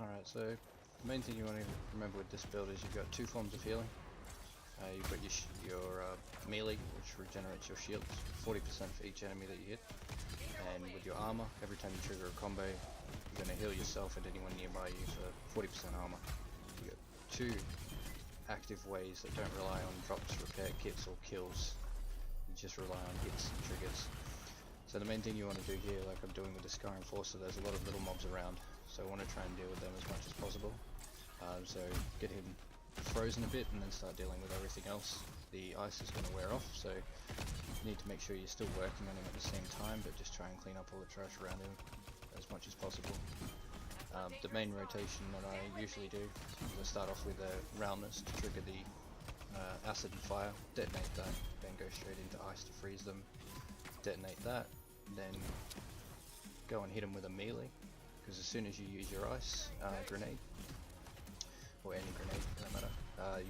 Alright, so the main thing you want to remember with this build is you've got two forms of healing. You've got your melee, which regenerates your shields, 40% for each enemy that you hit. And with your armor, every time you trigger a combo, you're going to heal yourself and anyone nearby you for 40% armor. You've got two active ways that don't rely on drops, repair kits or kills. You just rely on hits and triggers. So the main thing you want to do here, like I'm doing with the Scar Enforcer, there's a lot of little mobs around, so I want to try and deal with them as much as possible. So get him frozen a bit and then start dealing with everything else. The ice is going to wear off, so you need to make sure you're still working on him at the same time, but just try and clean up all the trash around him as much as possible. The main rotation that I usually do is I start off with a roundness to trigger the acid and fire, detonate that, then go straight into ice to freeze them, detonate that, then go and hit them with a melee, because as soon as you use your ice grenade, or any grenade, no matter,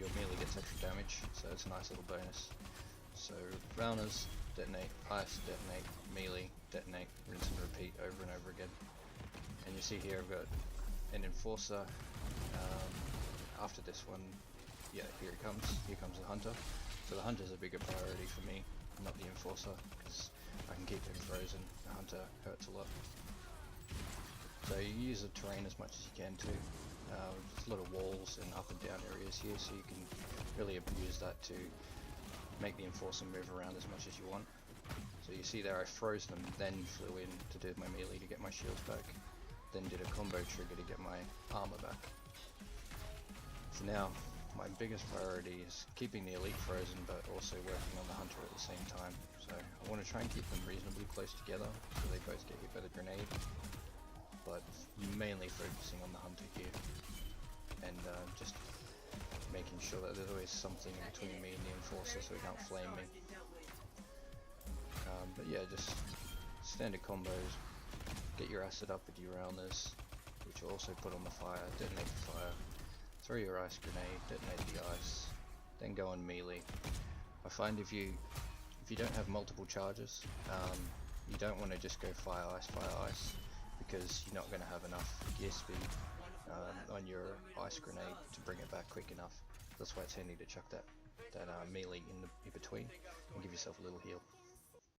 your melee gets extra damage, so it's a nice little bonus. So rounders, detonate, ice, detonate, melee, detonate, rinse and repeat over and over again. And you see here I've got an enforcer. After this one, yeah, here comes the hunter. So the hunter's a bigger priority for me, not the enforcer, because I can keep him frozen. The hunter hurts a lot. So you use the terrain as much as you can too. There's a lot of walls and up and down areas here, so you can really abuse that to make the enforcer move around as much as you want. So you see there I froze them, then flew in to do my melee to get my shields back, then did a combo trigger to get my armor back. So now my biggest priority is keeping the elite frozen, but also working on the hunter at the same time. So I want to try and keep them reasonably close together so they both get hit by the grenade, but mainly focusing on the hunter here, and just making sure that there's always something between me and the enforcer so he can't flame me. But yeah, just standard combos, get your acid up with your rounders, which will also put on the fire, detonate the fire, throw your ice grenade, detonate the ice, then go on melee. I find if you don't have multiple charges, you don't want to just go fire ice, because you're not going to have enough gear speed on your ice grenade to bring it back quick enough. That's why it's handy to chuck that melee in between and give yourself a little heal.